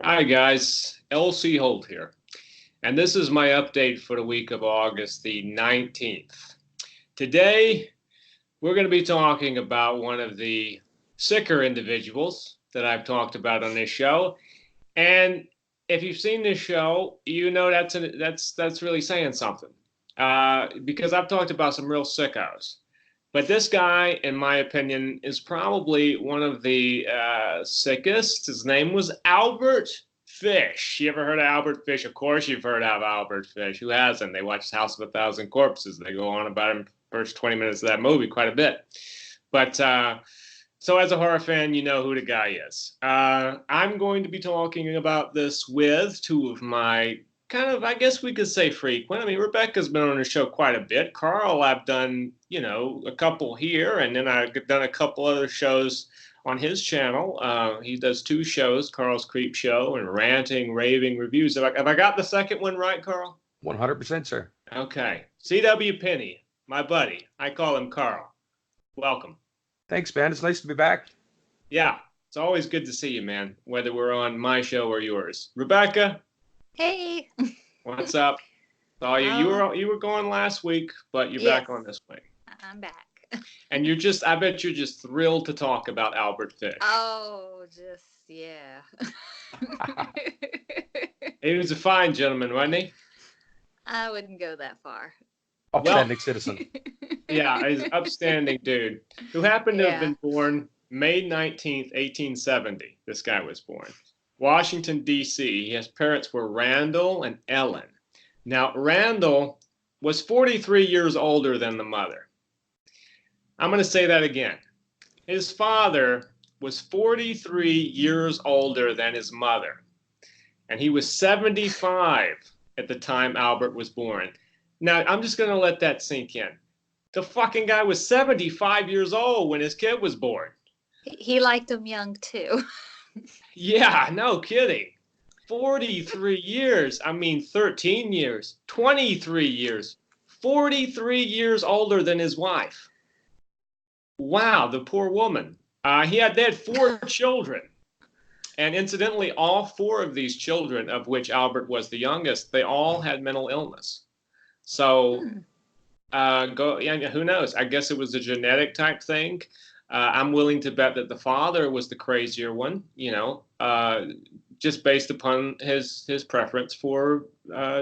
Hi guys, LC Holt here, and this is my update for the week of August the 19th. Today, we're going to be talking about one of the sicker individuals that I've talked about on this show. And if you've seen this show, you know that's really saying something. Because I've talked about some real sickos. But this guy, in my opinion, is probably one of the sickest. His name was Albert Fish. You ever heard of Albert Fish? Of course, you've heard of Albert Fish. Who hasn't? They watched House of a Thousand Corpses. They go on about him first 20 minutes of that movie quite a bit. But so, as a horror fan, you know who the guy is. I'm going to be talking about this with two of my kind of, I guess we could say frequent. I mean, Rebecca's been on the show quite a bit. Carl, I've done, a couple here, and then I've done a couple other shows on his channel. He does two shows, Carl's Creep Show and Ranting, Raving Reviews. Have I got the second one right, Carl? 100%, sir. Okay. C.W. Penney, my buddy. I call him Carl. Welcome. Thanks, man. It's nice to be back. Yeah, it's always good to see you, man, whether we're on my show or yours. Rebecca. Hey. What's up? Saw you. You were gone last week, but you're back on this week. I'm back. And I bet you're just thrilled to talk about Albert Fish. Oh, yeah. He was a fine gentleman, wasn't he? I wouldn't go that far. Upstanding citizen. Yeah, he's an upstanding dude who happened to have been born May 19th, 1870. This guy was born. Washington, D.C. His parents were Randall and Ellen. Now, Randall was 43 years older than the mother. I'm going to say that again. His father was 43 years older than his mother, and he was 75 at the time Albert was born. Now, I'm just going to let that sink in. The fucking guy was 75 years old when his kid was born. He liked him young, too. Yeah, no kidding. 43 years. I mean, 13 years, 23 years, 43 years older than his wife. Wow, the poor woman. They had 4 children. And incidentally, all 4 of these children, of which Albert was the youngest, they all had mental illness. So, who knows? I guess it was a genetic type thing. I'm willing to bet that the father was the crazier one, just based upon his preference for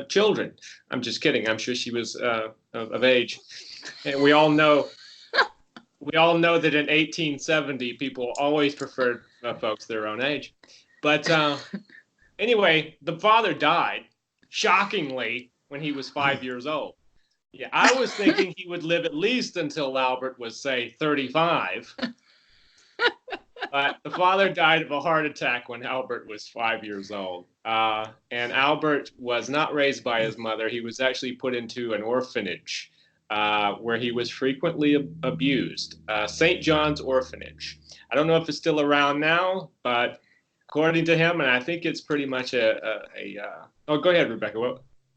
children. I'm just kidding. I'm sure she was of age. And we all know that in 1870, people always preferred folks their own age. But anyway, the father died, shockingly, when he was 5 years old. Yeah, I was thinking he would live at least until Albert was, say, 35. But the father died of a heart attack when Albert was 5 years old. And Albert was not raised by his mother. He was actually put into an orphanage where he was frequently abused. St. John's Orphanage. I don't know if it's still around now, but according to him, and I think it's pretty much oh, go ahead, Rebecca.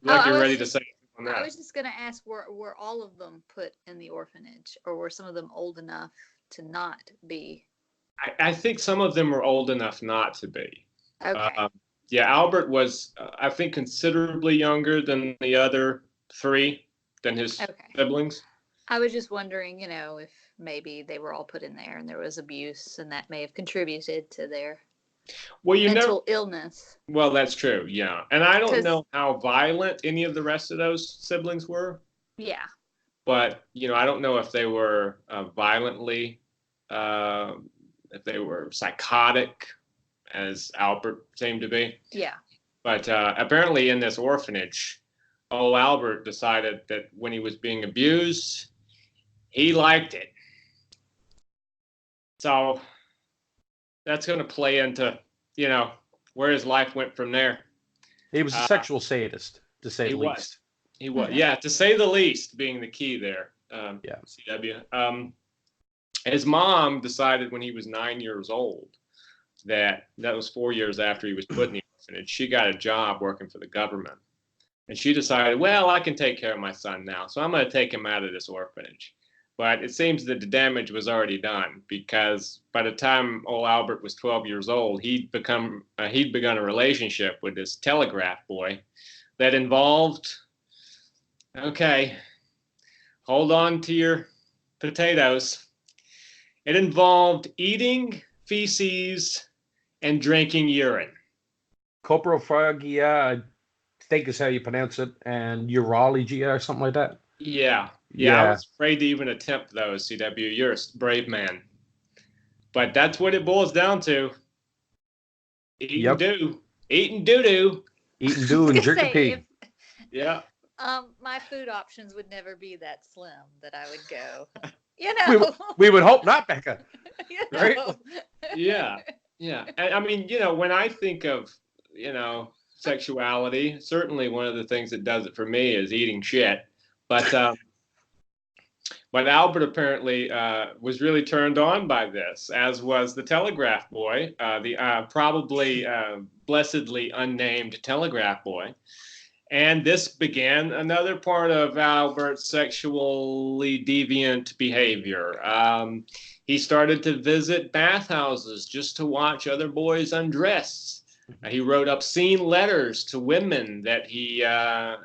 You're ready to say on that. I was just going to ask, were all of them put in the orphanage, or were some of them old enough to not be? I think some of them were old enough not to be. Okay. Yeah, Albert was, I think, considerably younger than the other 3, than his siblings. I was just wondering, if maybe they were all put in there and there was abuse, and that may have contributed to their mental illness. Well, that's true, yeah. And I don't know how violent any of the rest of those siblings were. Yeah. But, I don't know if they were violently, if they were psychotic, as Albert seemed to be. Yeah. But apparently in this orphanage, Albert decided that when he was being abused, he liked it. So that's going to play into, where his life went from there. He was a sexual sadist, to say the least. He was, yeah, to say the least, being the key there. CW. His mom decided when he was 9 years old that was 4 years after he was put in the orphanage. She got a job working for the government. And she decided, well, I can take care of my son now, so I'm going to take him out of this orphanage. but it seems that the damage was already done because by the time old Albert was 12 years old, he'd begun a relationship with this telegraph boy that involved, okay, hold on to your potatoes. It involved eating feces and drinking urine. Coprophagia, I think is how you pronounce it, and urology or something like that. Yeah. I was afraid to even attempt those, CW. You're a brave man. But that's what it boils down to. Eating doo. Eating doo-doo. Eating doo and drinking pee. Yeah. My food options would never be that slim that I would go. You know. We would hope not, Becca. Right? Yeah. And I mean, when I think of, sexuality, certainly one of the things that does it for me is eating shit. But Albert apparently was really turned on by this, as was the telegraph boy, the probably blessedly unnamed telegraph boy. And this began another part of Albert's sexually deviant behavior. He started to visit bathhouses just to watch other boys undress. He wrote obscene letters to women that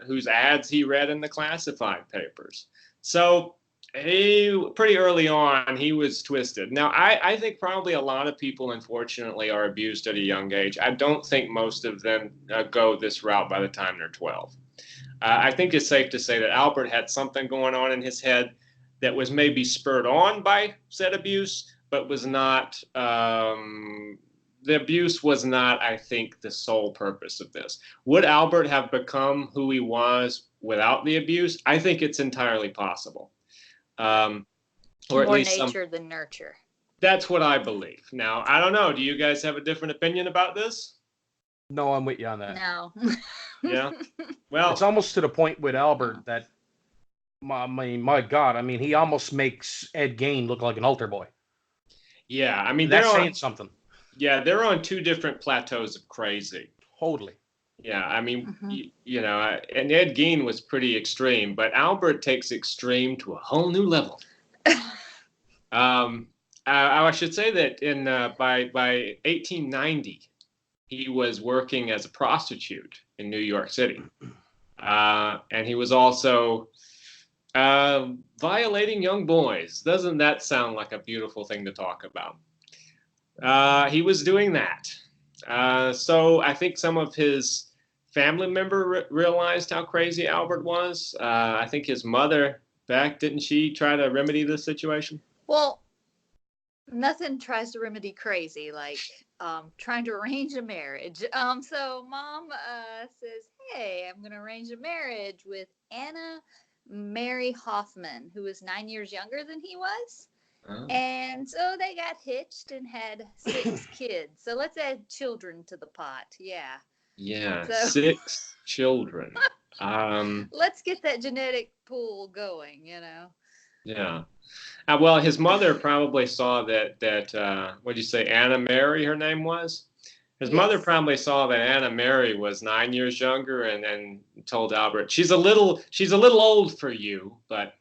whose ads he read in the classified papers. So pretty early on, he was twisted. Now, I think probably a lot of people, unfortunately, are abused at a young age. I don't think most of them go this route by the time they're 12. I think it's safe to say that Albert had something going on in his head that was maybe spurred on by said abuse, but was not, the abuse was not, I think, the sole purpose of this. Would Albert have become who he was without the abuse? I think it's entirely possible. Or at least nature than nurture. That's what I believe. Now, I don't know. Do you guys have a different opinion about this? No, I'm with you on that. No. Yeah. Well, it's almost to the point with Albert that, my God, he almost makes Ed Gein look like an altar boy. Yeah, that's saying something. Yeah, they're on two different plateaus of crazy. Totally. Yeah, and Ed Gein was pretty extreme, but Albert takes extreme to a whole new level. I should say that by 1890, he was working as a prostitute in New York City, and he was also violating young boys. Doesn't that sound like a beautiful thing to talk about? He was doing that. So I think some of his family member realized how crazy Albert was. I think his mother, didn't she try to remedy this situation? Well, nothing tries to remedy crazy like trying to arrange a marriage. So mom says, hey, I'm going to arrange a marriage with Anna Mary Hoffman, who was 9 years younger than he was. Oh. And so they got hitched and had 6 kids. So let's add children to the pot. Yeah. Yeah, so 6 children. Let's get that genetic pool going, Yeah. Well, his mother probably saw that what'd you say, Anna Mary, her name was? His mother probably saw that Anna Mary was 9 years younger and told Albert, she's a little old for you, but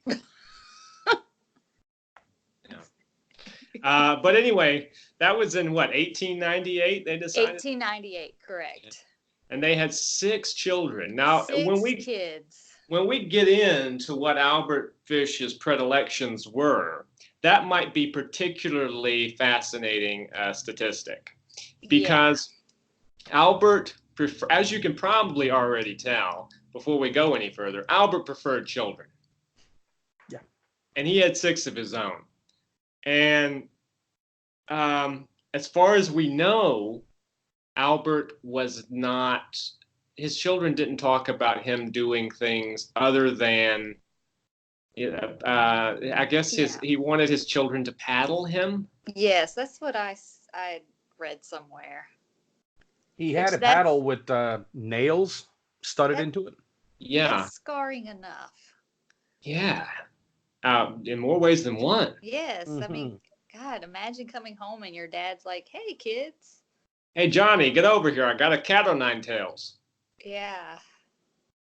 but anyway, that was in what, 1898 they decided? 1898, correct. And they had 6 children. Now, 6 kids. When we get into what Albert Fish's predilections were, that might be particularly fascinating statistic. Because Albert, as you can probably already tell, before we go any further, Albert preferred children. Yeah. And he had 6 of his own. And as far as we know, Albert was not, his children didn't talk about him doing things other than, I guess he wanted his children to paddle him. Yes, that's what I read somewhere. He had a paddle with nails studded into it. Yeah. That's scarring enough. Yeah. In more ways than one. Yes. Mm-hmm. God, imagine coming home and your dad's like, hey, kids. Hey, Johnny, get over here. I got a cat on 9 tails. Yeah.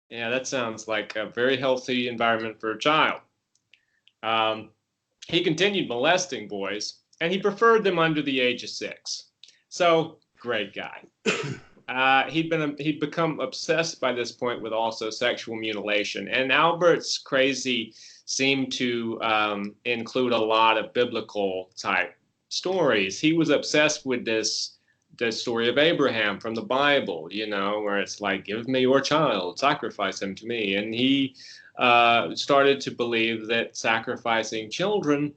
Yeah, that sounds like a very healthy environment for a child. he continued molesting boys, and he preferred them under the age of 6. So, great guy. He'd become obsessed by this point with also sexual mutilation, and Albert's crazy seemed to include a lot of biblical type stories. He was obsessed with the story of Abraham from the Bible, where it's like, give me your child, sacrifice him to me. And he started to believe that sacrificing children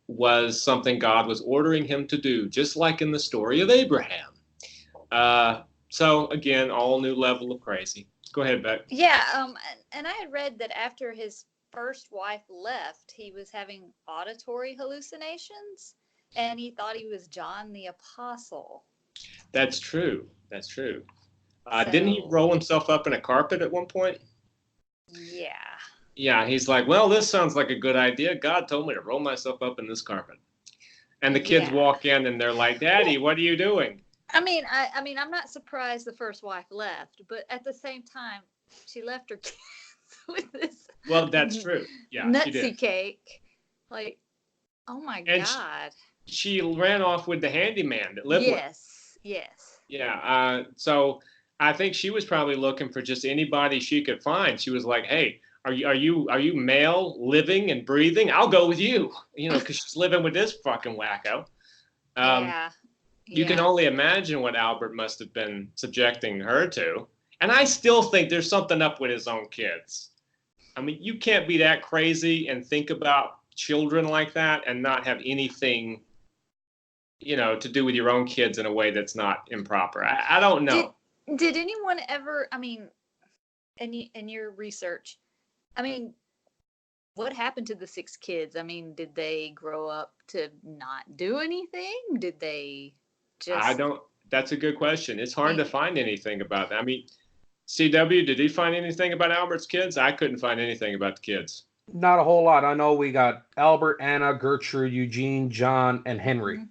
was something God was ordering him to do, just like in the story of Abraham. So again, all new level of crazy. Go ahead, Beck. Yeah, and I had read that after his first wife left, he was having auditory hallucinations, and he thought he was John the Apostle. That's true. That's true. Didn't he roll himself up in a carpet at one point? Yeah. Yeah, he's like, well, this sounds like a good idea. God told me to roll myself up in this carpet. And the kids walk in and they're like, Daddy, what are you doing? I mean, I'm not surprised the first wife left, but at the same time, she left her kids with this. Well, that's true. Yeah, nutsy cake. Like, oh my God. She ran off with the handyman that lived with her. Yes. Yeah. So I think she was probably looking for just anybody she could find. She was like, hey, are you male, living and breathing? I'll go with you, because she's living with this fucking wacko. You can only imagine what Albert must have been subjecting her to. And I still think there's something up with his own kids. I mean, you can't be that crazy and think about children like that and not have anything, to do with your own kids in a way that's not improper. I don't know. Did anyone ever, in your research, what happened to the 6 kids? Did they grow up to not do anything? Did they just... That's a good question. It's hard to find anything about that. CW, did he find anything about Albert's kids? I couldn't find anything about the kids. Not a whole lot. I know we got Albert, Anna, Gertrude, Eugene, John, and Henry.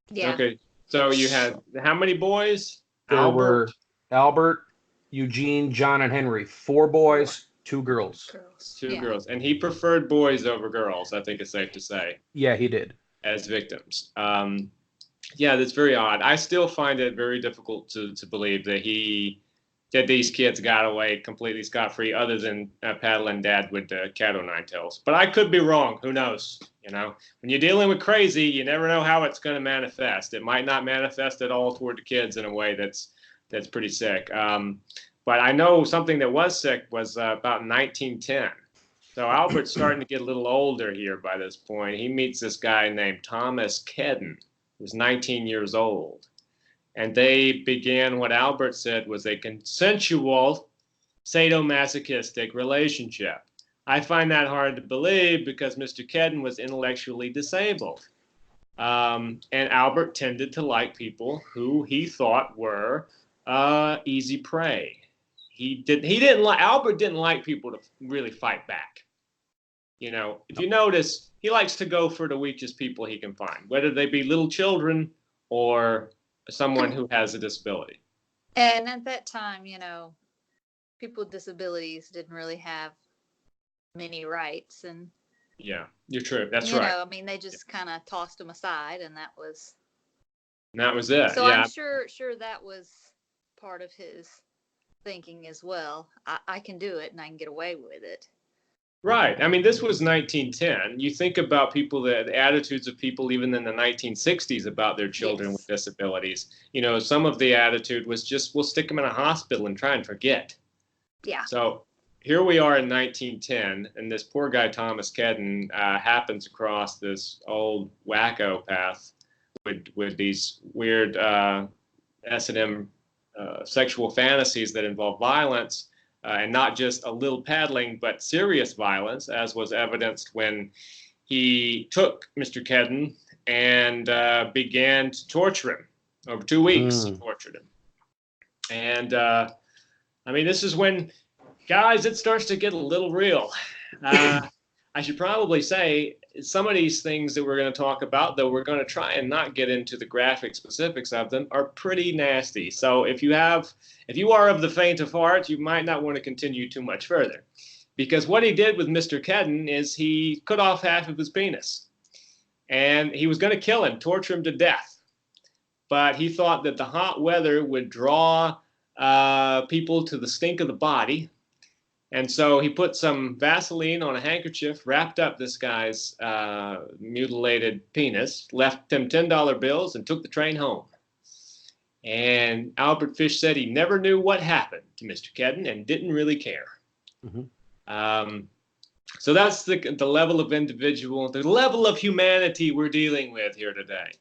Yeah. Okay. So you had how many boys? There were Albert, Eugene, John, and Henry. 4 boys, 2 girls. Two girls. And he preferred boys over girls, I think it's safe to say. Yeah, he did. As victims. Yeah, that's very odd. I still find it very difficult to believe that these kids got away completely scot-free, other than paddling Dad with the cat o' nine tails. But I could be wrong. Who knows? When you're dealing with crazy, you never know how it's going to manifest. It might not manifest at all toward the kids in a way that's pretty sick. But I know something that was sick was about 1910. So Albert's starting to get a little older here by this point. He meets this guy named Thomas Kedden, who's 19 years old. And they began what Albert said was a consensual sadomasochistic relationship. I find that hard to believe because Mr. Kedden was intellectually disabled. And Albert tended to like people who he thought were easy prey. Albert didn't like people to really fight back. If you notice, he likes to go for the weakest people he can find, whether they be little children or someone who has a disability. And at that time, people with disabilities didn't really have many rights. And yeah, you're true. That's right. They just kind of tossed them aside, and that was it. So yeah. I'm sure that was part of his thinking as well. I can do it and I can get away with it. Right. This was 1910. You think about the attitudes of people even in the 1960s about their children with disabilities. Some of the attitude was just, we'll stick them in a hospital and try and forget. Yeah. So here we are in 1910, and this poor guy, Thomas Kedden, happens across this old wacko path with these weird S&M sexual fantasies that involve violence. And not just a little paddling, but serious violence, as was evidenced when he took Mr. Kedden and began to torture him. Over 2 weeks, he tortured him. And, this is when, guys, it starts to get a little real. I should probably say some of these things that we're going to talk about, though we're going to try and not get into the graphic specifics of them, are pretty nasty. So if you are of the faint of heart, you might not want to continue too much further. Because what he did with Mr. Kedden is he cut off half of his penis. and he was going to kill him, torture him to death. But he thought that the hot weather would draw people to the stink of the body. And so he put some Vaseline on a handkerchief, wrapped up this guy's mutilated penis, left him $10 bills, and took the train home. And Albert Fish said he never knew what happened to Mr. Kedden and didn't really care. So that's the level of individual, the level of humanity we're dealing with here today.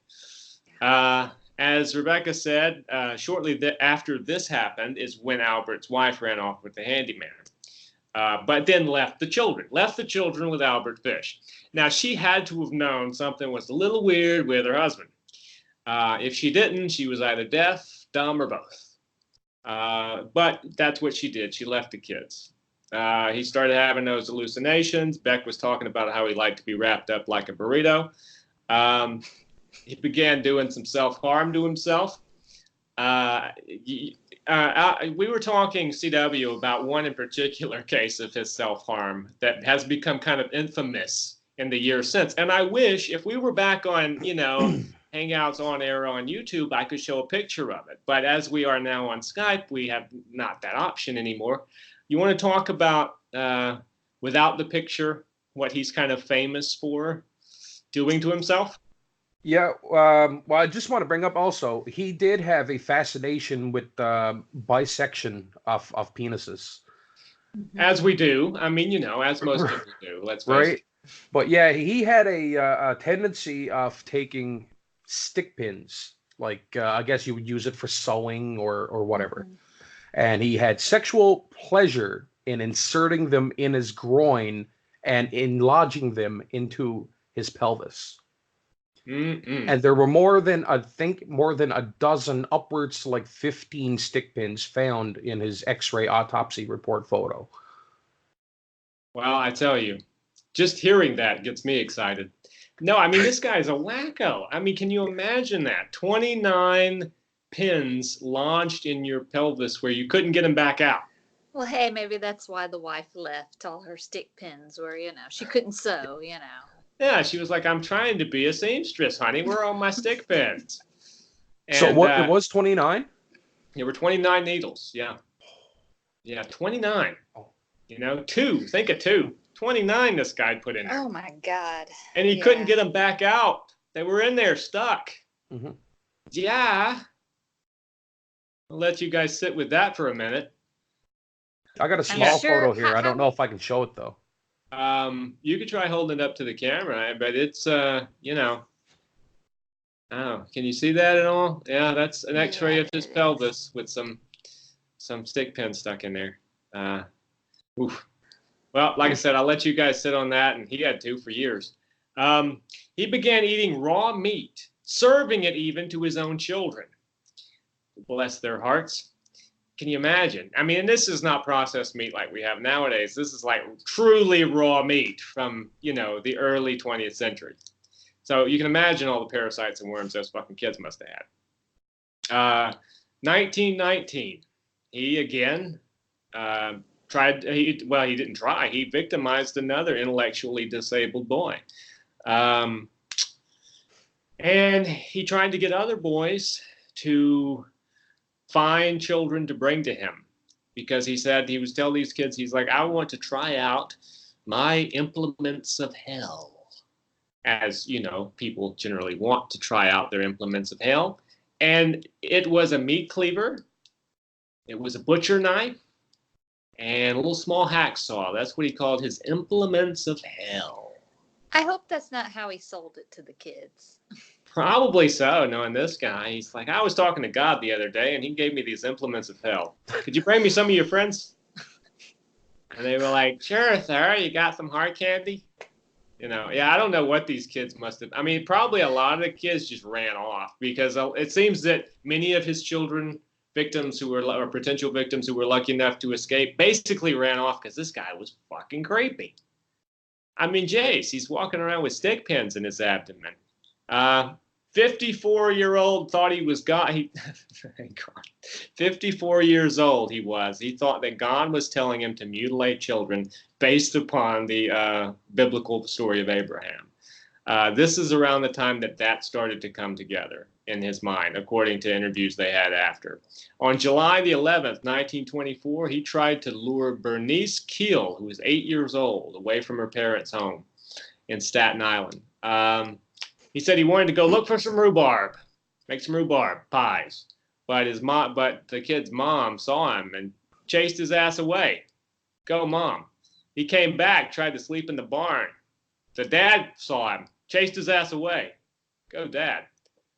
As Rebecca said, shortly after this happened is when Albert's wife ran off with the handyman. But then left the children with Albert Fish. Now, she had to have known something was a little weird with her husband. If she didn't, she was either deaf, dumb, or both. But that's what she did. She left the kids. He started having those hallucinations. Beck was talking about how he liked to be wrapped up like a burrito. He began doing some self-harm to himself. We were talking, CW, about one in particular case of his self-harm that has become kind of infamous in the years since. And I wish if we were back on, Hangouts on air on YouTube, I could show a picture of it. But as we are now on Skype, we have not that option anymore. You want to talk about, without the picture, what he's kind of famous for doing to himself? Yeah, well, I just want to bring up also, he did have a fascination with bisection of penises. As we do. I mean, as most people do. Let's face it. But yeah, he had a tendency of taking stick pins, like I guess you would use it for sewing or whatever. And he had sexual pleasure in inserting them in his groin and in lodging them into his pelvis. And there were more than a dozen, upwards to like 15 stick pins found in his X-ray autopsy report photo. Well, I tell you, just hearing that gets me excited. No, I mean, this guy's a wacko. I mean, can you imagine that? 29 pins lodged in your pelvis where you couldn't get them back out. Well, hey, maybe that's why the wife left. All her stick pins were, she couldn't sew, Yeah, she was like, I'm trying to be a seamstress, honey. Where are all my stick pins? And, so what? It was 29? There were 29 needles, yeah. Yeah, 29. Think of two. 29 this guy put in there. Oh, my God. And he couldn't get them back out. They were in there stuck. Yeah. I'll let you guys sit with that for a minute. I got a small photo here. I don't know if I can show it, though. You could try holding it up to the camera, but it's, oh, can you see that at all? Yeah, that's an X-ray of his pelvis with some stick pins stuck in there. Oof. Well, like I said, I'll let you guys sit on that, and he had to for years. He began eating raw meat, serving it even to his own children. Bless their hearts. Can you imagine? I mean, and this is not processed meat like we have nowadays. This is like truly raw meat from, the early 20th century. So you can imagine all the parasites and worms those fucking kids must have had. 1919, he again he didn't try. He victimized another intellectually disabled boy. And he tried to get other boys to find children to bring to him, because he said he was telling these kids, he's like, I want to try out my implements of hell. As people generally want to try out their implements of hell. And it was a meat cleaver. It was a butcher knife and a little small hacksaw. That's what he called his implements of hell. I hope that's not how he sold it to the kids. Probably so, knowing this guy. He's like, I was talking to God the other day, and he gave me these implements of hell. Could you bring me some of your friends? And they were like, sure, sir. You got some hard candy? I don't know what these kids must have. I mean, probably a lot of the kids just ran off, because it seems that many of his children, or potential victims who were lucky enough to escape, basically ran off because this guy was fucking creepy. I mean, Jace, he's walking around with stick pins in his abdomen. 54-year-old thought he was God. 54 years old he was. He thought that God was telling him to mutilate children based upon the biblical story of Abraham. This is around the time that started to come together in his mind, according to interviews they had after. On July the 11th, 1924, he tried to lure Bernice Keel, who was 8 years old, away from her parents' home in Staten Island. He said he wanted to go look for some rhubarb, make some rhubarb pies. But the kid's mom saw him and chased his ass away. Go, Mom. He came back, tried to sleep in the barn. The dad saw him, chased his ass away. Go, Dad.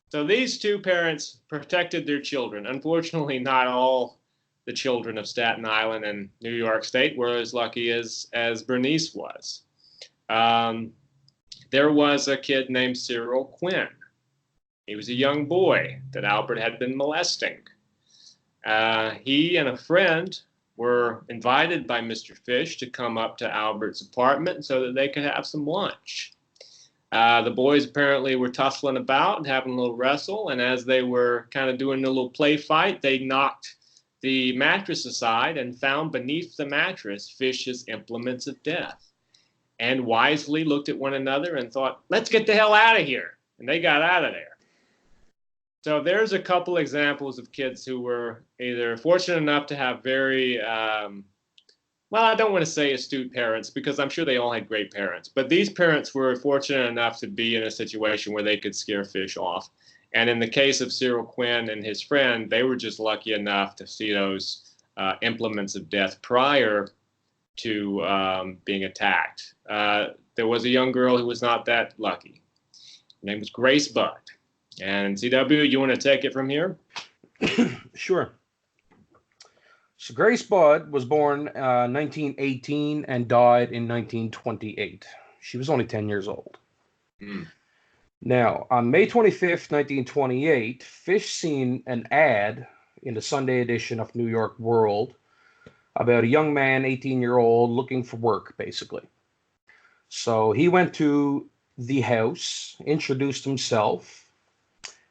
So these two parents protected their children. Unfortunately, not all the children of Staten Island and New York State were as lucky as Bernice was. There was a kid named Cyril Quinn. He was a young boy that Albert had been molesting. He and a friend were invited by Mr. Fish to come up to Albert's apartment so that they could have some lunch. The boys apparently were tussling about and having a little wrestle, and as they were kind of doing a little play fight, they knocked the mattress aside and found beneath the mattress Fish's implements of death, and wisely looked at one another and thought, let's get the hell out of here. And they got out of there. So there's a couple examples of kids who were either fortunate enough to have very, well, I don't want to say astute parents because I'm sure they all had great parents, but these parents were fortunate enough to be in a situation where they could scare Fish off. And in the case of Cyril Quinn and his friend, they were just lucky enough to see those implements of death prior to being attacked. There was a young girl who was not that lucky. Her name was Grace Budd. And CW, you want to take it from here? Sure. So Grace Budd was born 1918 and died in 1928. She was only 10 years old. Mm. Now, on May 25th, 1928, Fish seen an ad in the Sunday edition of New York World about a young man, 18-year-old, looking for work, basically. So he went to the house, introduced himself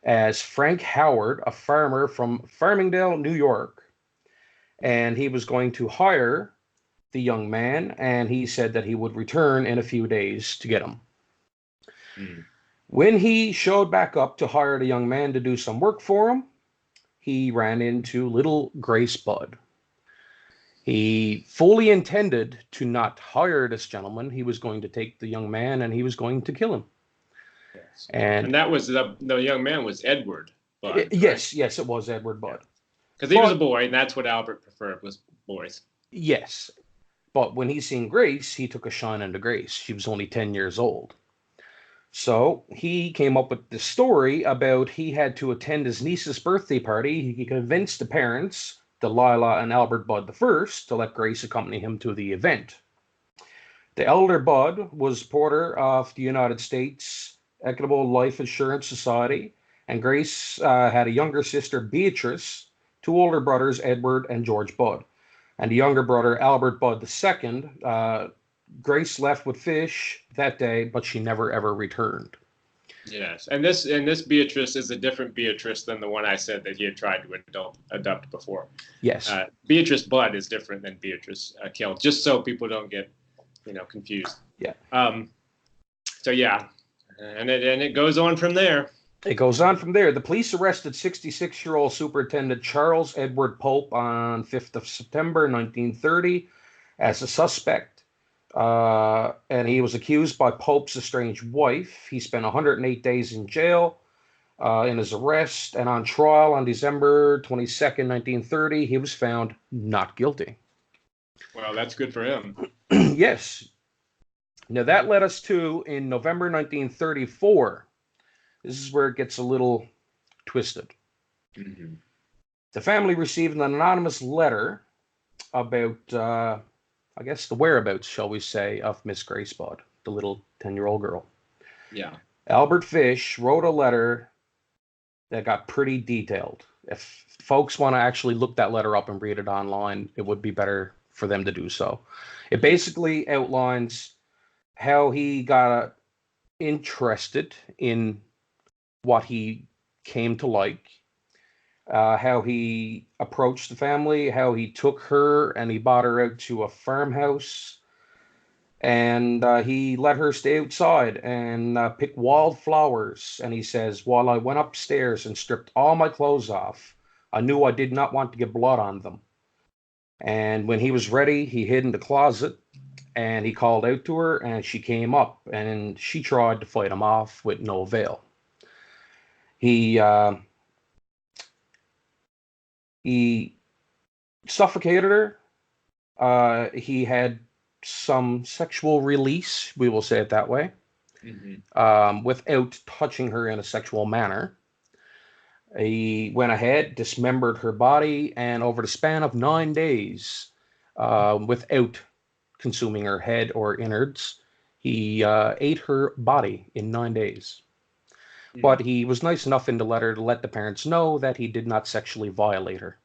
as Frank Howard, a farmer from Farmingdale, New York, and he was going to hire the young man, and he said that he would return in a few days to get him. Mm. When he showed back up to hire the young man to do some work for him, he ran into little Grace Budd. He fully intended to not hire this gentleman. He was going to take the young man and he was going to kill him. Yes. And that was the young man was Edward Budd. Yes, right? Yes, it was Edward Budd. Because he was a boy, and that's what Albert preferred, was boys. Yes. But when he seen Grace, he took a shine into Grace. She was only 10 years old. So he came up with the story about he had to attend his niece's birthday party. He convinced the parents, Delilah and Albert Budd I, to let Grace accompany him to the event. The elder Budd was porter of the United States Equitable Life Insurance Society, and Grace had a younger sister, Beatrice, two older brothers, Edward and George Budd, and the younger brother, Albert Budd II. Grace left with Fish that day, but she never ever returned. Yes, and this Beatrice is a different Beatrice than the one I said that he had tried to adopt before. Yes. Beatrice Budd is different than Beatrice Killed, just so people don't get confused. Yeah. So yeah, and it goes on from there. It goes on from there. The police arrested 66-year-old Superintendent Charles Edward Pope on 5th of September 1930 as a suspect. And he was accused by Pope's estranged wife. He spent 108 days in jail in his arrest, and on trial on December 22nd, 1930, he was found not guilty. Well, that's good for him. Yes. Now that led us to, in November 1934, this is where it gets a little twisted. Mm-hmm. The family received an anonymous letter about, I guess, the whereabouts, shall we say, of Miss Grace Budd, the little 10-year-old girl. Yeah. Albert Fish wrote a letter that got pretty detailed. If folks want to actually look that letter up and read it online, it would be better for them to do so. It basically outlines how he got interested in what he came to like, how he approached the family, how he took her and he brought her out to a farmhouse, And he let her stay outside and pick wild flowers. And he says, while I went upstairs and stripped all my clothes off, I knew I did not want to get blood on them. And when he was ready, he hid in the closet and he called out to her, and she came up and she tried to fight him off with no avail. He he suffocated her. He had some sexual release, we will say it that way, without touching her in a sexual manner. He went ahead, dismembered her body, and over the span of 9 days, without consuming her head or innards, he ate her body in 9 days. But he was nice enough in the letter to let the parents know that he did not sexually violate her.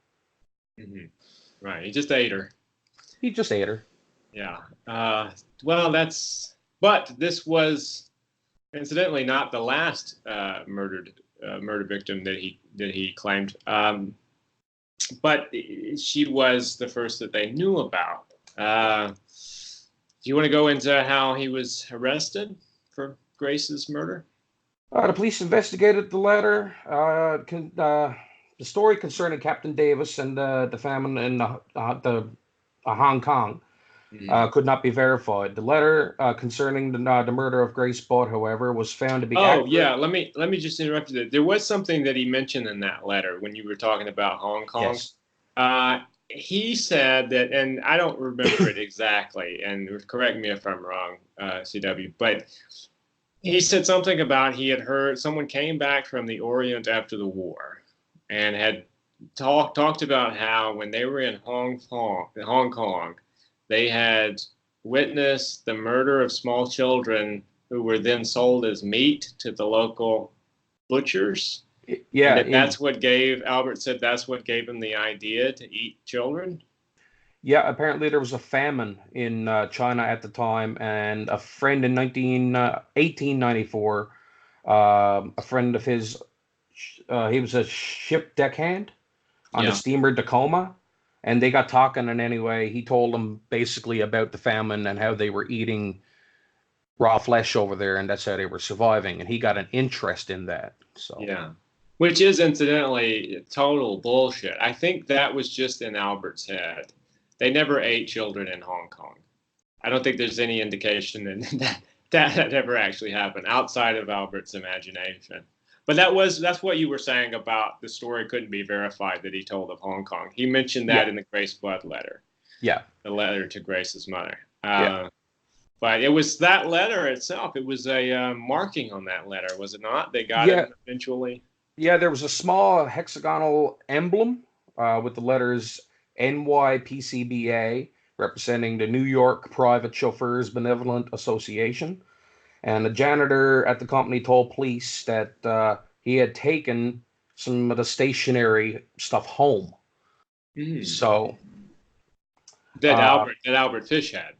Right, he just ate her. He just ate her. Yeah. Well, but this was incidentally not the last murder victim that he claimed. But she was the first that they knew about. Do you want to go into how he was arrested for Grace's murder? The police investigated the letter. The story concerning Captain Davis and the famine in Hong Kong could not be verified. The letter concerning the murder of Grace Budd, however, was found to be accurate. Yeah. Let me just interrupt you. There was something that he mentioned in that letter when you were talking about Hong Kong. Yes. He said that, and I don't remember it exactly, and correct me if I'm wrong, CW, but he said something about he had heard someone came back from the Orient after the war and had talked about how when they were in Hong Kong, they had witnessed the murder of small children who were then sold as meat to the local butchers. Yeah, Albert said that's what gave him the idea to eat children. Yeah, apparently there was a famine in China at the time, and a friend in 1894, a friend of his, he was a ship deckhand on the steamer Tacoma, and they got talking, and anyway, he told them basically about the famine and how they were eating raw flesh over there, and that's how they were surviving, and he got an interest in that. So yeah, which is incidentally total bullshit. I think that was just in Albert's head. They never ate children in Hong Kong. I don't think there's any indication that ever actually happened outside of Albert's imagination. But that's what you were saying about the story couldn't be verified that he told of Hong Kong. He mentioned that in the Grace Budd letter. Yeah. The letter to Grace's mother. But it was that letter itself. It was a marking on that letter, was it not? They got it eventually. Yeah, there was a small hexagonal emblem with the letters NYPCBA, representing the New York Private Chauffeurs Benevolent Association. And the janitor at the company told police that he had taken some of the stationery stuff home. So that Albert Fish had.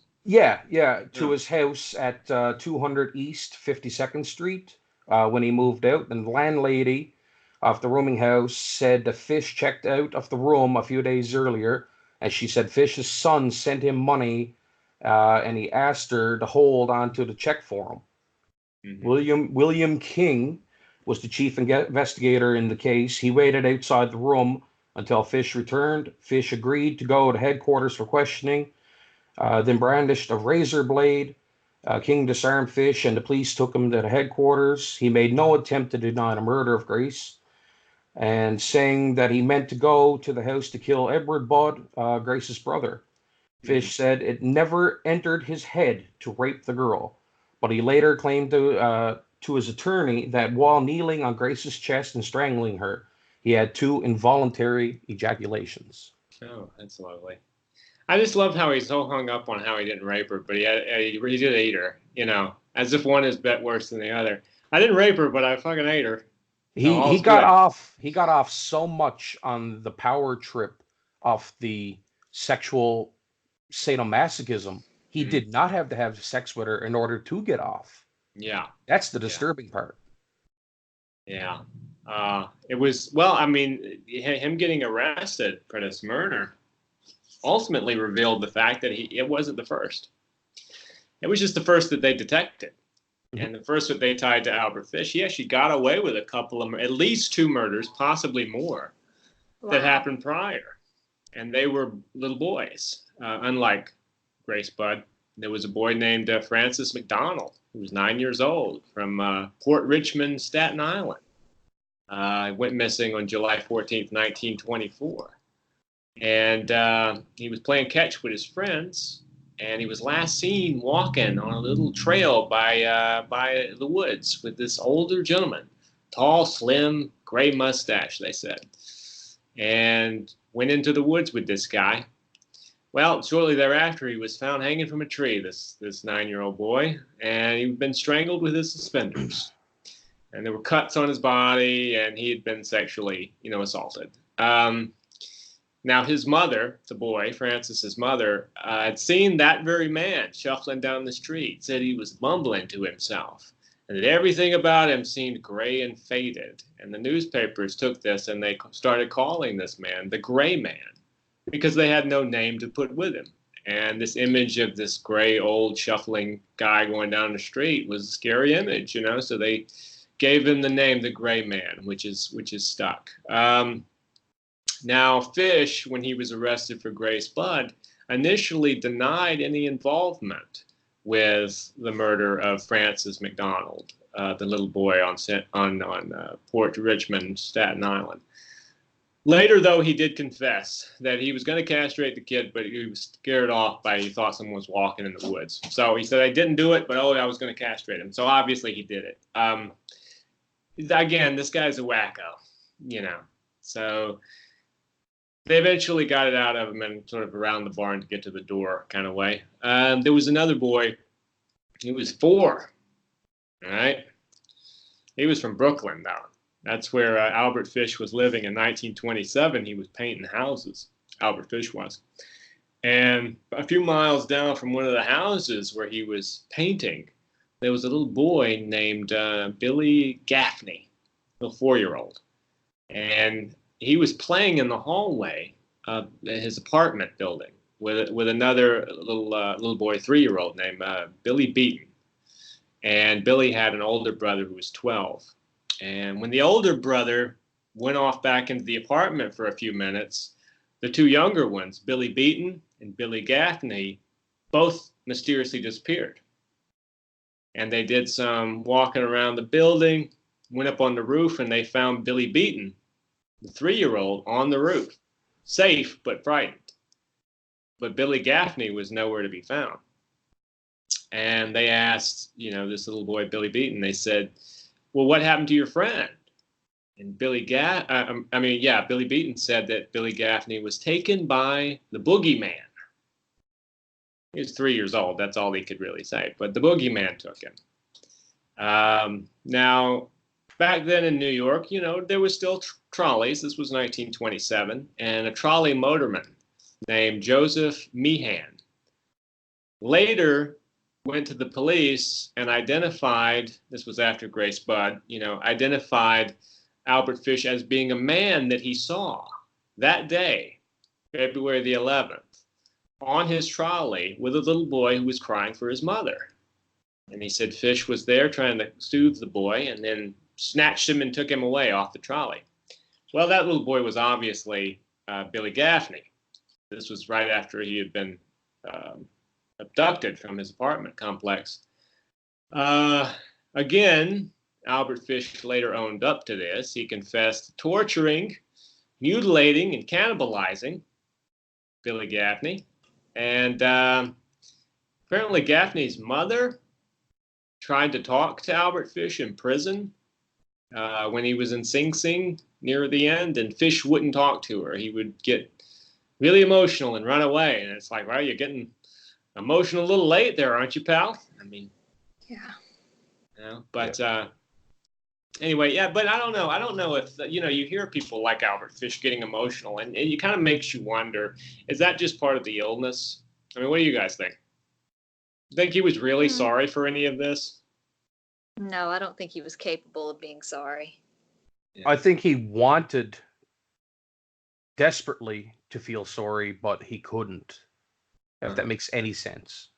To his house at 200 East 52nd Street when he moved out. And the landlady of the rooming house said the Fish checked out of the room a few days earlier, and she said Fish's son sent him money, and he asked her to hold on to the check for him. William King was the chief investigator in the case. He waited outside the room until Fish returned. Fish agreed to go to headquarters for questioning, then brandished a razor blade. King disarmed Fish, and the police took him to the headquarters. He made no attempt to deny the murder of Grace, and saying that he meant to go to the house to kill Edward Budd, Grace's brother. Fish said it never entered his head to rape the girl, but he later claimed to his attorney that while kneeling on Grace's chest and strangling her, he had 2 involuntary ejaculations. Oh, that's lovely. I just love how he's so hung up on how he didn't rape her, but he did eat her, as if one is bet worse than the other. I didn't rape her, but I fucking ate her. He got off so much on the power trip of the sexual sadomasochism. He did not have to have sex with her in order to get off. Yeah. That's the disturbing part. Yeah. It was, him getting arrested for this murder ultimately revealed the fact that it wasn't the first. It was just the first that they detected. Mhm. And the first that they tied to Albert Fish. He actually got away with a couple of, at least 2 murders, possibly more, that Wow. happened prior. And they were little boys. Unlike Grace Budd, there was a boy named Francis McDonald, who was 9 years old, from Port Richmond, Staten Island. Went missing on July 14th, 1924. And he was playing catch with his friends, and he was last seen walking on a little trail by the woods with this older gentleman, tall, slim, gray mustache, they said, and went into the woods with this guy. Well, shortly thereafter, he was found hanging from a tree, this 9-year-old boy, and he'd been strangled with his suspenders. And there were cuts on his body, and he had been sexually, assaulted. Now, his mother, the boy, Francis's mother, had seen that very man shuffling down the street, said he was mumbling to himself, and that everything about him seemed gray and faded. And the newspapers took this and they started calling this man the Gray Man, because they had no name to put with him. And this image of this gray, old, shuffling guy going down the street was a scary image, so they gave him the name the Gray Man, which is stuck. Now, Fish, when he was arrested for Grace Budd, initially denied any involvement with the murder of Francis McDonald, the little boy on Port Richmond, Staten Island. Later, though, he did confess that he was going to castrate the kid, but he was scared off he thought someone was walking in the woods. So he said, I didn't do it, but I was going to castrate him. So obviously he did it. Again, this guy's a wacko, So they eventually got it out of him and sort of around the barn to get to the door kind of way. There was another boy. He was 4. All right. He was from Brooklyn, though. That's where Albert Fish was living in 1927. He was painting houses. Albert Fish was. And a few miles down from one of the houses where he was painting, there was a little boy named Billy Gaffney, a little 4-year-old. And he was playing in the hallway of his apartment building with another little boy, 3-year-old named Billy Beaton. And Billy had an older brother who was 12. And when the older brother went off back into the apartment for a few minutes, the 2 younger ones, Billy Beaton and Billy Gaffney, both mysteriously disappeared. And they did some walking around the building, went up on the roof, and they found Billy Beaton, the 3-year-old, on the roof, safe but frightened. But Billy Gaffney was nowhere to be found. And they asked, this little boy, Billy Beaton, they said, well, what happened to your friend? And Billy Beaton said that Billy Gaffney was taken by the boogeyman. He was 3 years old. That's all he could really say. But the boogeyman took him. Now, back then in New York, there was still trolleys. This was 1927. And a trolley motorman named Joseph Meehan later went to the police and identified, this was after Grace Budd, identified Albert Fish as being a man that he saw that day, February the 11th, on his trolley with a little boy who was crying for his mother. And he said Fish was there trying to soothe the boy and then snatched him and took him away off the trolley. Well, that little boy was obviously Billy Gaffney. This was right after he had been abducted from his apartment complex. Again, Albert Fish later owned up to this. He confessed to torturing, mutilating, and cannibalizing Billy Gaffney. And apparently Gaffney's mother tried to talk to Albert Fish in prison when he was in Sing Sing near the end, and Fish wouldn't talk to her. He would get really emotional and run away. And it's like, well, you're getting emotional a little late there, aren't you, pal? I mean, yeah. But anyway, yeah, but I don't know if, you hear people like Albert Fish getting emotional, and it kind of makes you wonder, is that just part of the illness? I mean, what do you guys think? Think he was really sorry for any of this? No, I don't think he was capable of being sorry. Yeah. I think he wanted desperately to feel sorry, but he couldn't, if that makes any sense.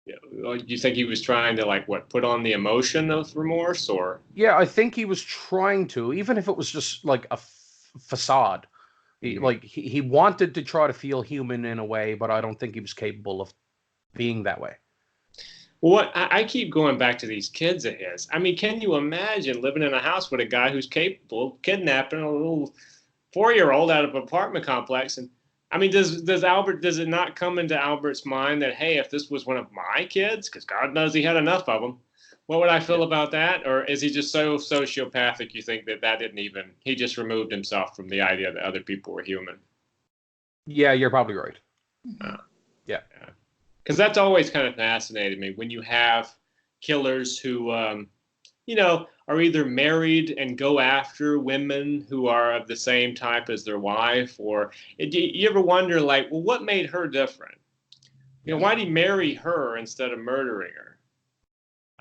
Do you think he was trying to like what put on the emotion of remorse or? Yeah, I think he was trying to, even if it was just like a facade. Mhm. Like he wanted to try to feel human in a way, but I don't think he was capable of being that way. Well, what I keep going back to these kids of his. I mean, can you imagine living in a house with a guy who's capable of kidnapping a little 4-year-old out of an apartment complex? And I mean, does it not come into Albert's mind that hey, if this was one of my kids, because God knows he had enough of them, what would I Yeah. feel about that? Or is he just so sociopathic? You think that didn't even he just removed himself from the idea that other people were human? Yeah, you're probably right. Uh, Mhm. Yeah. because that's always kind of fascinated me when you have killers who are either married and go after women who are of the same type as their wife, or do you ever wonder, like, well, what made her different? Yeah. Why did he marry her instead of murdering her?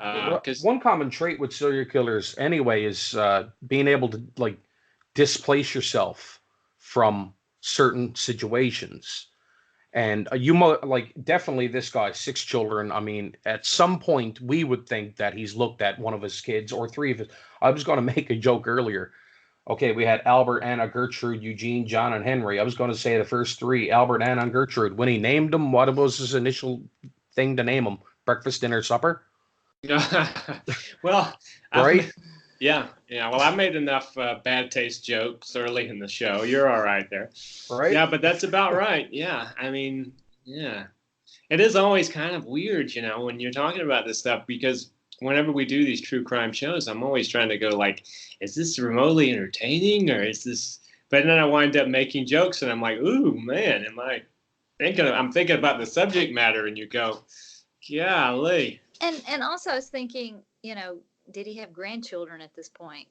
Well, Because one common trait with serial killers anyway is being able to like displace yourself from certain situations. And like definitely this guy, 6 children. I mean, at some point we would think that he's looked at one of his kids or three of his. I was going to make a joke earlier. Okay, we had Albert, Anna, Gertrude, Eugene, John, and Henry. I was going to say the first three, Albert, Anna, and Gertrude. When he named them, what was his initial thing to name them? Breakfast, dinner, supper, well, I've right? yeah. Well, I made enough bad taste jokes early in the show. You're all right there. Right? Yeah, but that's about right. Yeah, I mean, yeah. It is always kind of weird, when you're talking about this stuff because whenever we do these true crime shows, I'm always trying to go like, is this remotely entertaining or is this? But then I wind up making jokes and I'm like, ooh man, I'm thinking about the subject matter and you go, golly. And also I was thinking, did he have grandchildren at this point?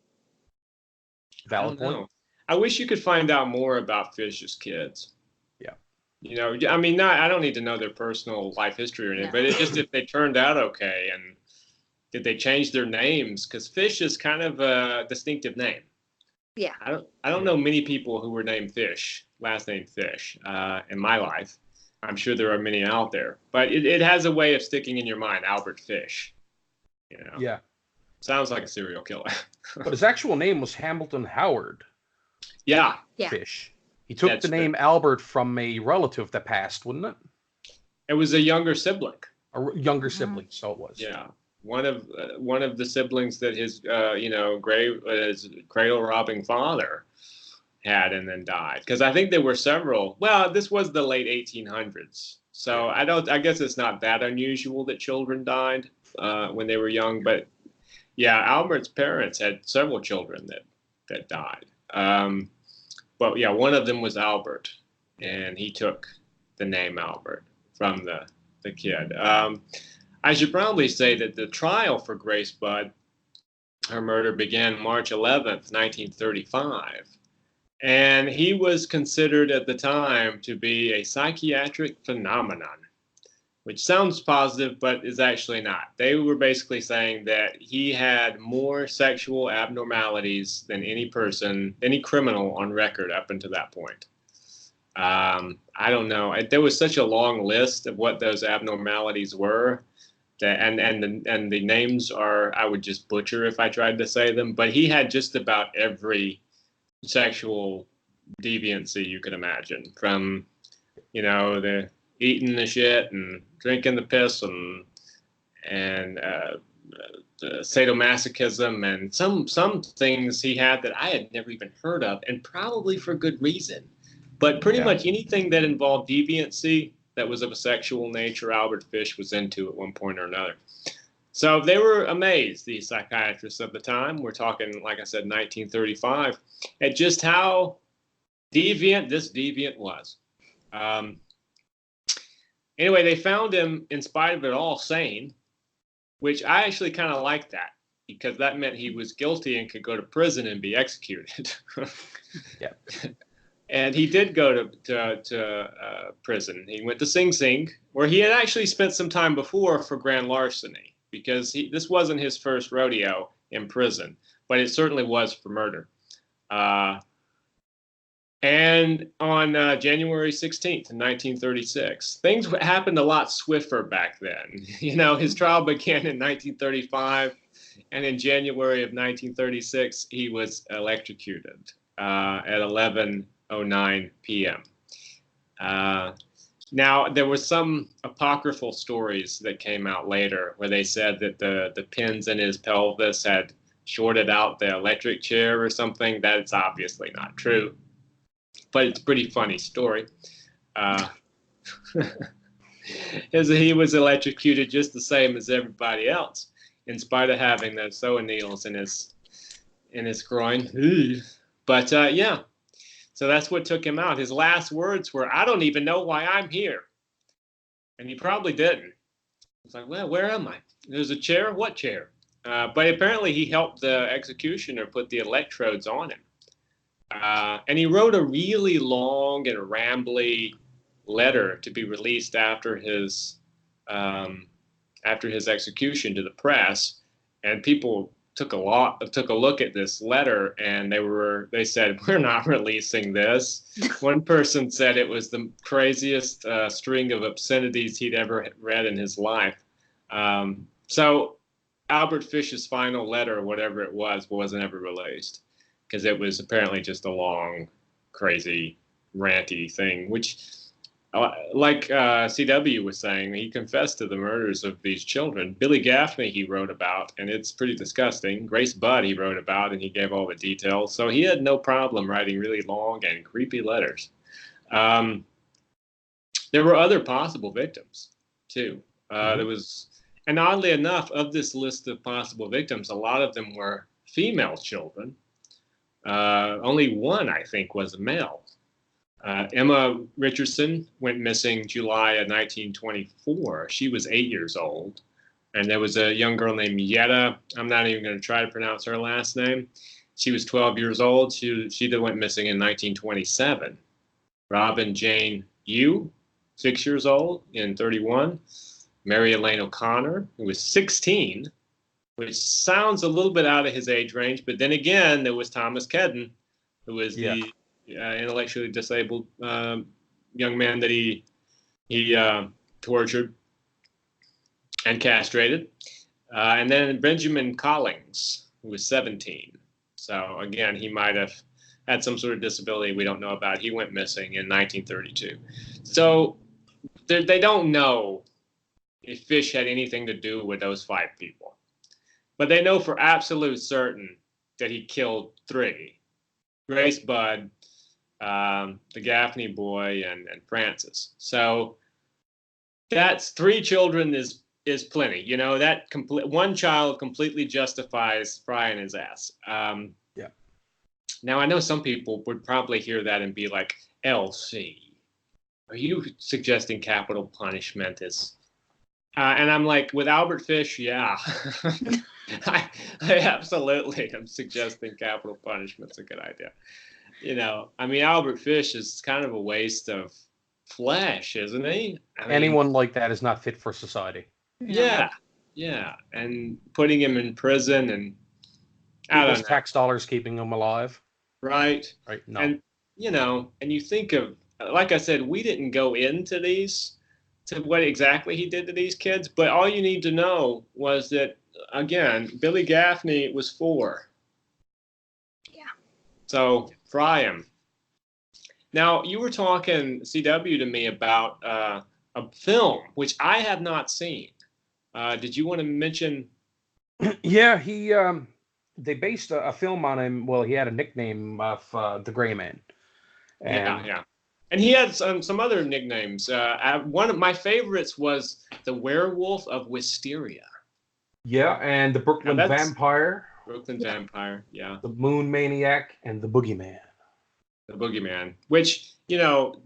I Valid don't point. know. I wish you could find out more about Fish's kids. Yeah. I mean, I don't need to know their personal life history or anything, No. but it just if they turned out okay and did they change their names? Because Fish is kind of a distinctive name. Yeah. I don't know many people who were named Fish, last name Fish, in my life. I'm sure there are many out there, but it has a way of sticking in your mind. Albert Fish, Yeah. sounds like a serial killer. But his actual name was Hamilton Howard Yeah, Yeah. Fish. He took the that's true. name Albert from a relative that passed, wouldn't it? It was a younger sibling. A younger Mhm. sibling, so it was. Yeah, one of the siblings that his his cradle robbing father had and then died because I think there were several. Well, this was the late 1800s, so Yeah. I guess it's not that unusual that children died when they were young. But yeah, Albert's parents had several children that died. But yeah, one of them was Albert, and he took the name Albert from the kid. I should probably say that the trial for Grace Budd, her murder, began March 11th, 1935. And he was considered at the time to be a psychiatric phenomenon, which sounds positive, but is actually not. They were basically saying that he had more sexual abnormalities than any criminal on record up until that point. I don't know. There was such a long list of what those abnormalities were that, and the names are I would just butcher if I tried to say them. But he had just about every sexual deviancy you could imagine, from the eating the shit and drinking the piss and sadomasochism and some things he had that I had never even heard of, and probably for good reason. But pretty Yeah. much anything that involved deviancy that was of a sexual nature, Albert Fish was into at one point or another. So they were amazed, these psychiatrists of the time. We're talking, like I said, 1935, at just how deviant this deviant was. Um, anyway, they found him, in spite of it all, sane, which I actually kind of liked that because that meant he was guilty and could go to prison and be executed. Yeah. And he did go to prison. He went to Sing Sing, where he had actually spent some time before for grand larceny, because this wasn't his first rodeo in prison, but it certainly was for murder. And on January 16th, 1936, things happened a lot swifter back then. His trial began in 1935, and in January of 1936, he was electrocuted at 11:09 p.m. Now, there were some apocryphal stories that came out later where they said that the pins in his pelvis had shorted out the electric chair or something. That's obviously not true. But it's a pretty funny story. He was electrocuted just the same as everybody else, in spite of having those sewing needles in his groin. But yeah, so that's what took him out. His last words were, "I don't even know why I'm here," and he probably didn't. It's like, well, where am I? There's a chair. What chair? But apparently, he helped the executioner put the electrodes on him. And he wrote a really long and rambly letter to be released after his execution to the press, and people took a look at this letter, and they said, "We're not releasing this." One person said it was the craziest string of obscenities he'd ever read in his life. So Albert Fish's final letter, whatever it was, wasn't ever released, because it was apparently just a long, crazy, ranty thing, which, like CW was saying, he confessed to the murders of these children. Billy Gaffney he wrote about, and it's pretty disgusting. Grace Budd he wrote about, and he gave all the details. So he had no problem writing really long and creepy letters. There were other possible victims, too. There was, and oddly enough, of this list of possible victims, a lot of them were female children. Only one, I think, was a male. Emma Richardson went missing July of 1924. She was 8 years old. And there was a young girl named Yetta. I'm not even going to try to pronounce her last name. She was 12 years old. She went missing in 1927. Robin Jane Yu, 6 years old, in 31. Mary Elaine O'Connor, who was 16, which sounds a little bit out of his age range. But then again, there was Thomas Kedden, who was the intellectually disabled young man that he tortured and castrated. And then Benjamin Collings, who was 17. So again, he might have had some sort of disability we don't know about. He went missing in 1932. So they don't know if Fish had anything to do with those 5 people. But they know for absolute certain that he killed 3. Grace Budd, the Gaffney boy, and Francis. So that's 3 children is plenty. That one child completely justifies frying his ass. Now, I know some people would probably hear that and be like, LC, are you suggesting capital punishment is... and I'm like, with Albert Fish, yeah. I absolutely am suggesting capital punishment's a good idea. Albert Fish is kind of a waste of flesh, isn't he? Anyone like that is not fit for society. Yeah. And putting him in prison, and people's tax dollars keeping him alive. Right. No. And you think of, like I said, we didn't go into what exactly he did to these kids, but all you need to know was that, again, Billy Gaffney was 4. Yeah. So fry him. Now, you were talking, CW, to me about a film, which I have not seen. Did you want to mention? Yeah, they based a film on him. Well, he had a nickname of the Gray Man. Yeah. And he had some other nicknames. One of my favorites was the Werewolf of Wisteria. Yeah, and the Brooklyn Vampire. Brooklyn Vampire, yeah. The Moon Maniac and the Boogeyman. The Boogeyman, which, the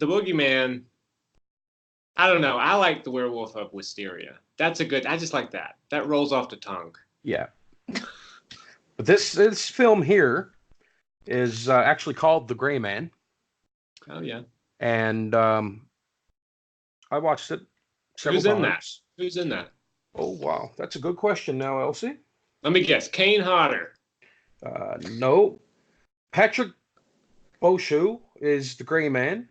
Boogeyman, I don't know. I like the Werewolf of Wisteria. I just like that. That rolls off the tongue. Yeah. But this film here is actually called The Gray Man. Oh, yeah. And I watched it several times. Who's in that? Oh, wow. That's a good question now, Elsie. Let me guess. Kane Hodder. No. Patrick Beauchou is The Gray Man,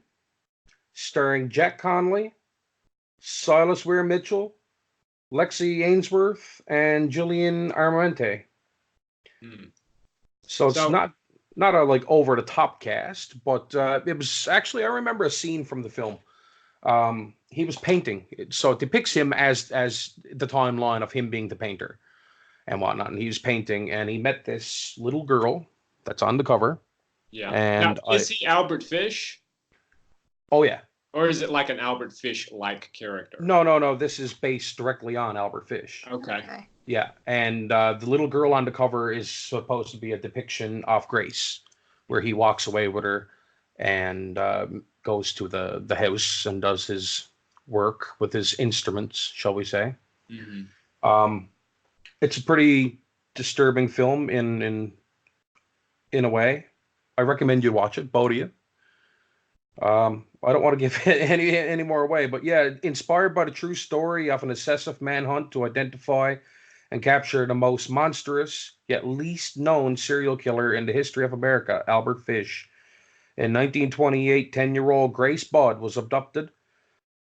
starring Jack Conley, Silas Weir Mitchell, Lexi Ainsworth, and Julian Armante. Hmm. So it's So, not a like over the top cast, but it was actually, I remember a scene from the film. He was painting, so it depicts him as the timeline of him being the painter and whatnot. And he was painting, and he met this little girl that's on the cover. yeah. Now, And is he Albert Fish, oh yeah, or is it like an Albert Fish-like character? no, this is based directly on Albert Fish. Okay. Okay. Yeah, and the little girl on the cover is supposed to be a depiction of Grace, where he walks away with her and goes to the house and does his work with his instruments, shall we say. Hmm. Um, it's a pretty disturbing film in a way. I recommend you watch it, both of you. I don't want to give any more away, but yeah, inspired by the true story of an obsessive manhunt to identify and capture the most monstrous yet least known serial killer in the history of America, Albert Fish. In 1928, 10-year-old Grace Budd was abducted,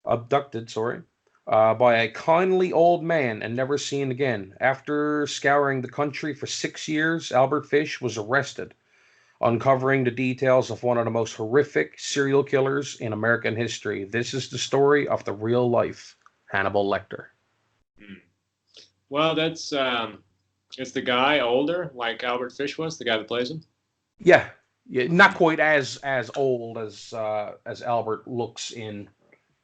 by a kindly old man and never seen again. After scouring the country for 6 years, Albert Fish was arrested, uncovering the details of one of the most horrific serial killers in American history. This is the story of the real life Hannibal Lecter. Hmm. Well, that's it's the guy older, like Albert Fish was, the guy that plays him. Yeah, not quite as old as Albert looks in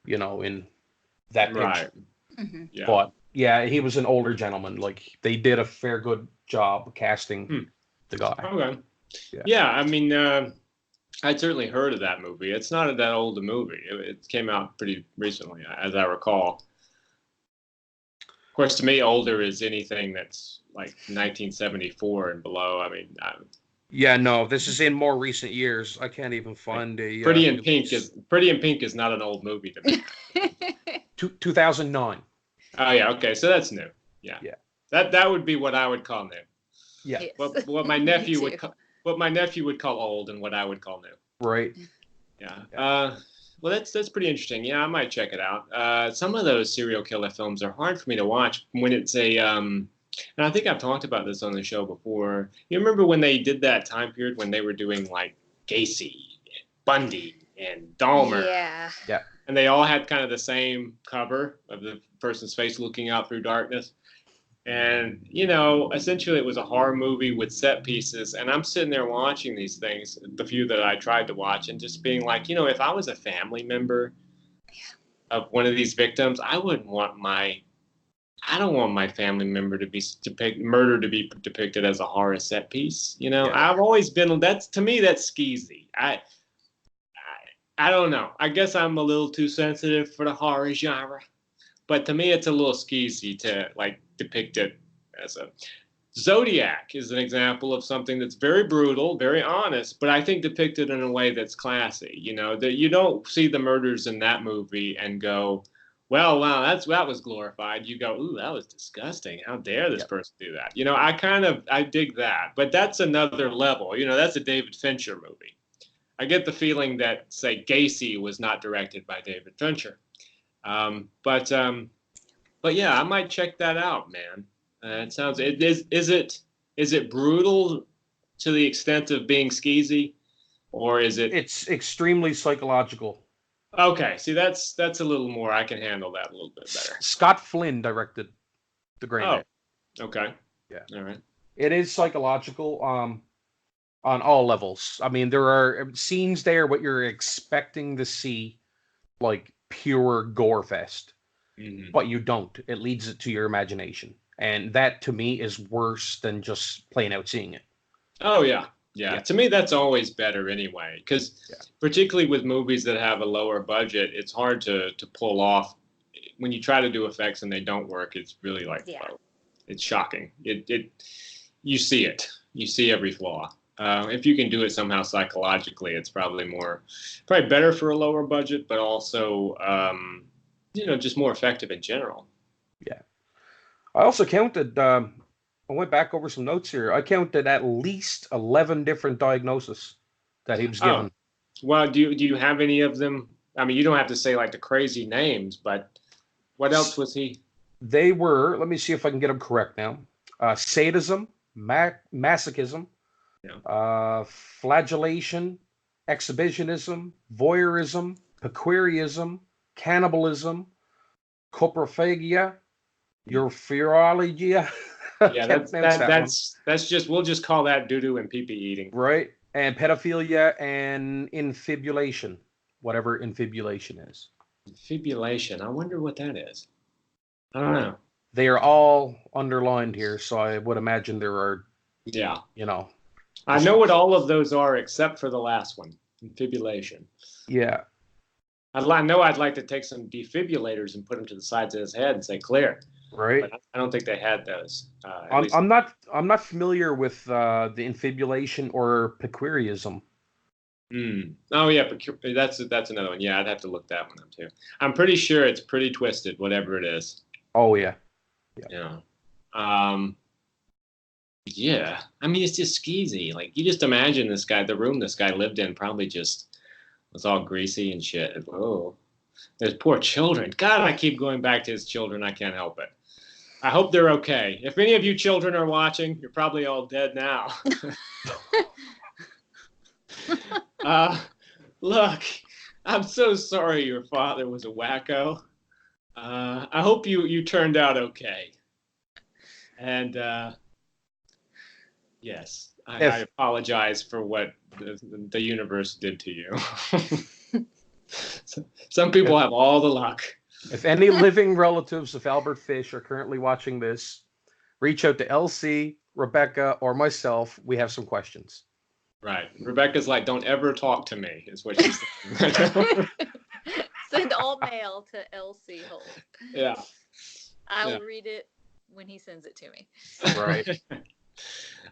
that picture. Right. Hmm. Yeah. But yeah, he was an older gentleman. Like they did a fair good job casting the guy. Okay. Yeah. Yeah, I mean, I'd certainly heard of that movie. It's not that old a movie. It came out pretty recently, as I recall. Of course, to me, older is anything that's like 1974 and below. I mean, Yeah, no, this is in more recent years. I can't even find a Pretty in Pink is not an old movie to me. 2009. Oh yeah, okay, so that's new. Yeah. Yeah. That would be what I would call new. Yeah. Yes. What my nephew would call old, and what I would call new. Right. Yeah. Well, that's pretty interesting. Yeah, I might check it out. Some of those serial killer films are hard for me to watch when it's and I think I've talked about this on the show before. You remember when they did that time period when they were doing like Gacy, Bundy, and Dahmer? Yeah. Yeah. And they all had kind of the same cover of the person's face looking out through darkness. And, essentially it was a horror movie with set pieces. And I'm sitting there watching these things, the few that I tried to watch, and just being like, if I was a family member of one of these victims, I don't want my family member to be murder to be depicted as a horror set piece. I've always been, to me, that's skeezy. I don't know. I guess I'm a little too sensitive for the horror genre. But to me, it's a little skeezy to depict it as a Zodiac is an example of something that's very brutal, very honest, but I think depicted in a way that's classy. That you don't see the murders in that movie and go, well, wow, that was glorified. You go, ooh, that was disgusting. How dare this person do that? I dig that, but that's another level. That's a David Fincher movie. I get the feeling that, say, Gacy was not directed by David Fincher. But yeah, I might check that out, man. Is it brutal to the extent of being skeezy, or is it? It's extremely psychological. Okay, see, that's a little more. I can handle that a little bit better. Scott Flynn directed The Gray Man. Okay. Yeah. All right. It is psychological on all levels. I mean, there are scenes there what you're expecting to see, like pure gore fest, but you don't. It leads it to your imagination, and that to me is worse than just plain out seeing it. Oh yeah. Yeah, to me that's always better anyway, because particularly with movies that have a lower budget, it's hard to pull off. When you try to do effects and they don't work, it's really it's shocking. You see it. You see every flaw. If you can do it somehow psychologically, it's probably better for a lower budget, but also just more effective in general. Yeah. I also counted. I went back over some notes here. I counted at least 11 different diagnoses that he was given. Well, do you have any of them? I mean, you don't have to say like the crazy names, but what else was he? They were, let me see if I can get them correct now. Sadism, masochism, Yeah. flagellation, exhibitionism, voyeurism, pecuarism, cannibalism, coprophagia, urologia. Yeah, that's just we'll just call that doo-doo and pee-pee eating. Right. And pedophilia and infibulation, whatever infibulation is. Infibulation. I wonder what that is. I don't know. They are all underlined here, so I would imagine there are, Yeah. I know what all of those are except for the last one, infibulation. Yeah. I know I'd like to take some defibrillators and put them to the sides of his head and say clear. Right. But I don't think they had those. I'm not familiar with the infibulation or pecuarism. Oh yeah, that's another one. Yeah, I'd have to look that one up too. I'm pretty sure it's pretty twisted, whatever it is. Oh yeah. Yeah. Yeah. I mean, it's just skeezy. Like you just imagine the room this guy lived in probably just was all greasy and shit. Oh, there's poor children. God, I keep going back to his children. I can't help it. I hope they're okay. If any of you children are watching, you're probably all dead now. Look, I'm so sorry your father was a wacko. I hope you turned out okay. And yes, I apologize for what the universe did to you. Some people have all the luck. If any living relatives of Albert Fish are currently watching this, reach out to LC, Rebecca, or myself. We have some questions. Right. Rebecca's like, don't ever talk to me, is what she's saying. Send all mail to LC Holt. Yeah. I'll read it when he sends it to me. Right.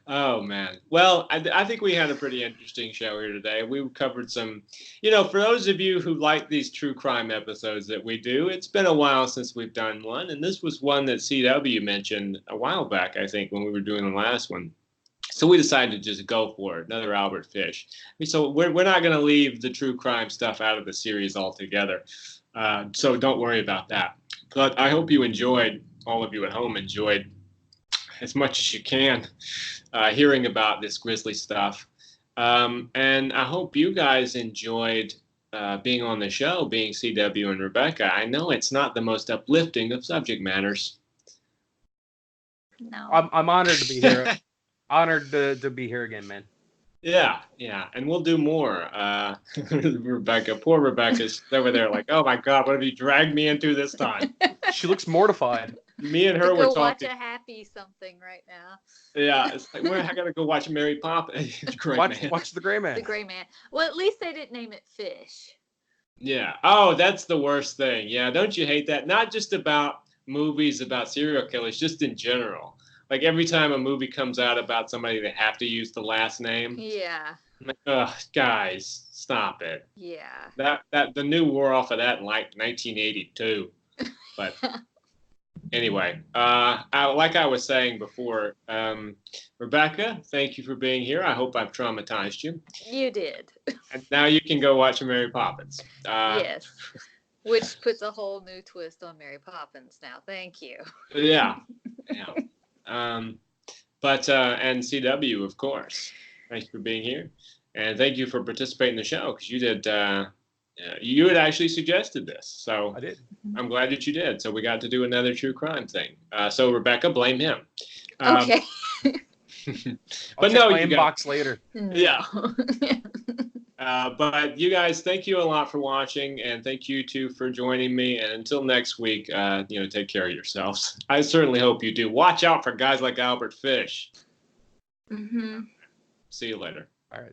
Oh, man. Well, I think we had a pretty interesting show here today. We covered some, for those of you who like these true crime episodes that we do, it's been a while since we've done one. And this was one that CW mentioned a while back, I think, when we were doing the last one. So we decided to just go for it, another Albert Fish. So we're not going to leave the true crime stuff out of the series altogether. So don't worry about that. But I hope you enjoyed, all of you at home enjoyed as much as you can hearing about this grisly stuff. And I hope you guys enjoyed being on the show, being CW and Rebecca. I know it's not the most uplifting of subject matters. No. I'm honored to be here. Honored to be here again, man. Yeah, and we'll do more. Rebecca, poor Rebecca's over there like, oh my God, what have you dragged me into this time? She looks mortified. Me and her were talking. Watch a happy something right now. Yeah, it's like, I gotta go watch Mary Poppins. Watch The Gray Man. The Gray Man. Well, at least they didn't name it Fish. Yeah. Oh, that's the worst thing. Yeah, don't you hate that? Not just about movies about serial killers, just in general. Like every time a movie comes out about somebody, they have to use the last name. Yeah. Like, ugh, guys, stop it. Yeah. That the new wore off of that in like 1982. But anyway, like I was saying before, Rebecca, thank you for being here. I hope I've traumatized you. You did. And now you can go watch Mary Poppins. Yes. Which puts a whole new twist on Mary Poppins now. Thank you. Yeah. But and CW, of course. Thank you for being here, and thank you for participating in the show because you did. You had actually suggested this, so I did. I'm glad that you did. So we got to do another true crime thing. So Rebecca, blame him. Okay. But no, my you inbox later. Yeah. But you guys, thank you a lot for watching, and thank you too for joining me. And until next week, take care of yourselves. I certainly hope you do. Watch out for guys like Albert Fish. Mm-hmm. See you later. All right.